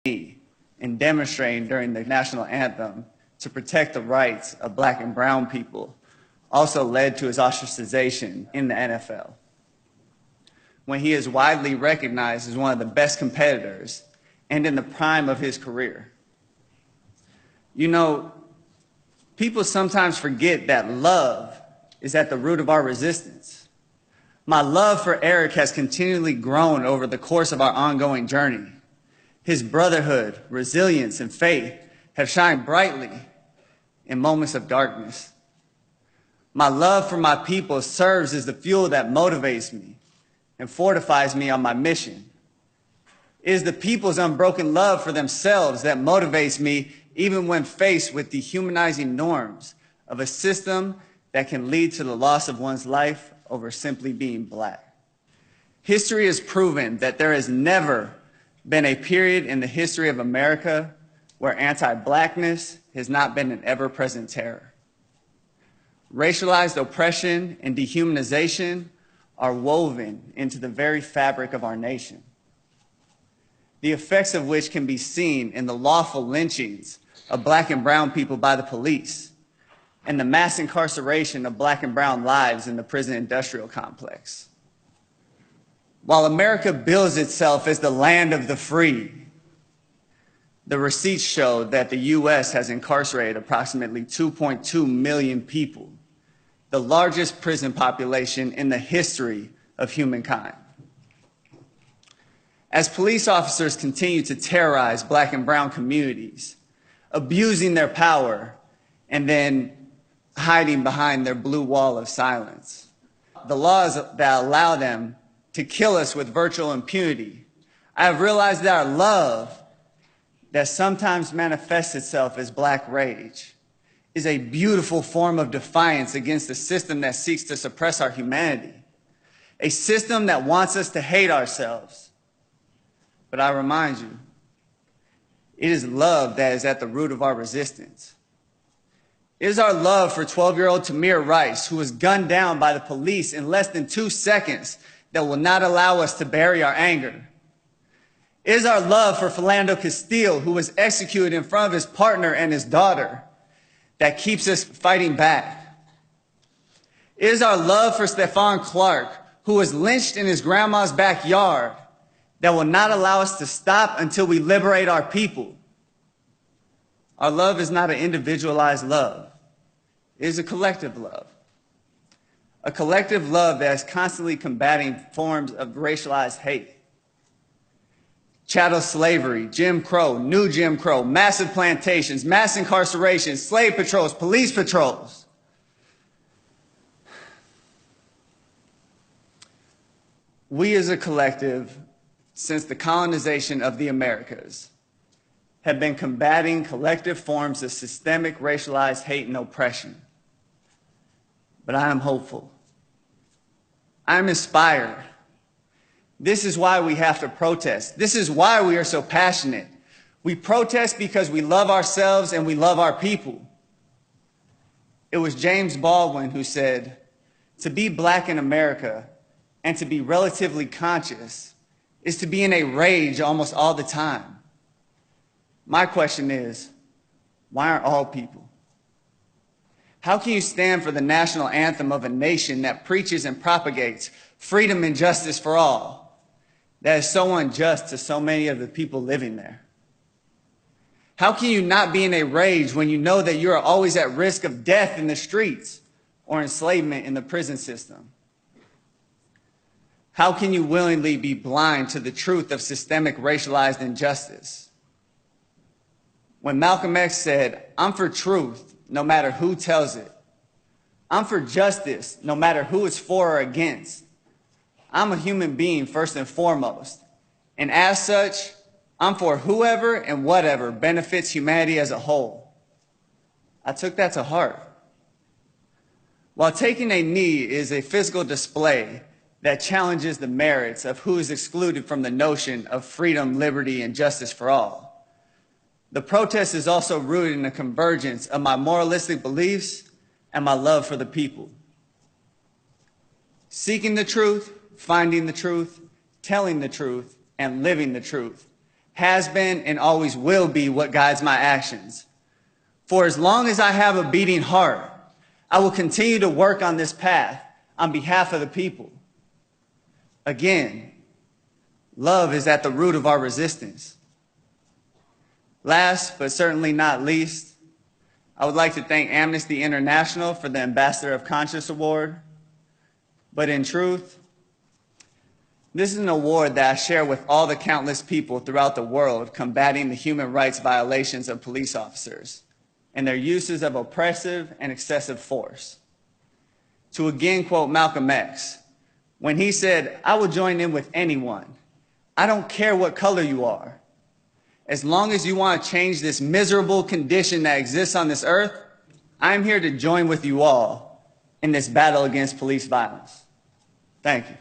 in demonstrating during the national anthem to protect the rights of Black and brown people also led to his ostracization in the NFL, when he is widely recognized as one of the best competitors and in the prime of his career. You know, people sometimes forget that love is at the root of our resistance. My love for Eric has continually grown over the course of our ongoing journey. His brotherhood, resilience, and faith have shined brightly in moments of darkness. My love for my people serves as the fuel that motivates me and fortifies me on my mission. It is the people's unbroken love for themselves that motivates me even when faced with dehumanizing norms of a system that can lead to the loss of one's life over simply being Black. History has proven that there has never been a period in the history of America where anti-Blackness has not been an ever-present terror. Racialized oppression and dehumanization are woven into the very fabric of our nation, the effects of which can be seen in the lawful lynchings of Black and brown people by the police and the mass incarceration of Black and brown lives in the prison industrial complex. While America bills itself as the land of the free, the receipts show that the U.S. has incarcerated approximately 2.2 million people, the largest prison population in the history of humankind. As police officers continue to terrorize Black and brown communities, abusing their power and then hiding behind their blue wall of silence, the laws that allow them to kill us with virtual impunity, I have realized that our love, that sometimes manifests itself as Black rage, is a beautiful form of defiance against a system that seeks to suppress our humanity, a system that wants us to hate ourselves. But I remind you, it is love that is at the root of our resistance. It is our love for 12-year-old Tamir Rice, who was gunned down by the police in less than 2 seconds, that will not allow us to bury our anger. It is our love for Philando Castile, who was executed in front of his partner and his daughter, that keeps us fighting back. It is our love for Stephon Clark, who was lynched in his grandma's backyard, that will not allow us to stop until we liberate our people. Our love is not an individualized love. It is a collective love. A collective love that is constantly combating forms of racialized hate. Chattel slavery, Jim Crow, new Jim Crow, massive plantations, mass incarceration, slave patrols, police patrols. We as a collective, since the colonization of the Americas, have been combating collective forms of systemic racialized hate and oppression. But I am hopeful. I am inspired. This is why we have to protest. This is why we are so passionate. We protest because we love ourselves and we love our people. It was James Baldwin who said, "To be Black in America and to be relatively conscious is to be in a rage almost all the time." My question is, why aren't all people? How can you stand for the national anthem of a nation that preaches and propagates freedom and justice for all, that is so unjust to so many of the people living there? How can you not be in a rage when you know that you are always at risk of death in the streets or enslavement in the prison system? How can you willingly be blind to the truth of systemic racialized injustice? When Malcolm X said, "I'm for truth, no matter who tells it. I'm for justice, no matter who it's for or against. I'm a human being first and foremost. And as such, I'm for whoever and whatever benefits humanity as a whole." I took that to heart. While taking a knee is a physical display that challenges the merits of who is excluded from the notion of freedom, liberty, and justice for all, the protest is also rooted in a convergence of my moralistic beliefs and my love for the people. Seeking the truth, finding the truth, telling the truth, and living the truth has been and always will be what guides my actions. For as long as I have a beating heart, I will continue to work on this path on behalf of the people. Again, love is at the root of our resistance. Last, but certainly not least, I would like to thank Amnesty International for the Ambassador of Conscience Award. But in truth, this is an award that I share with all the countless people throughout the world combating the human rights violations of police officers and their uses of oppressive and excessive force. To again quote Malcolm X, when he said, "I will join in with anyone. I don't care what color you are. As long as you want to change this miserable condition that exists on this earth, I'm here to join with you all in this battle against police violence." Thank you.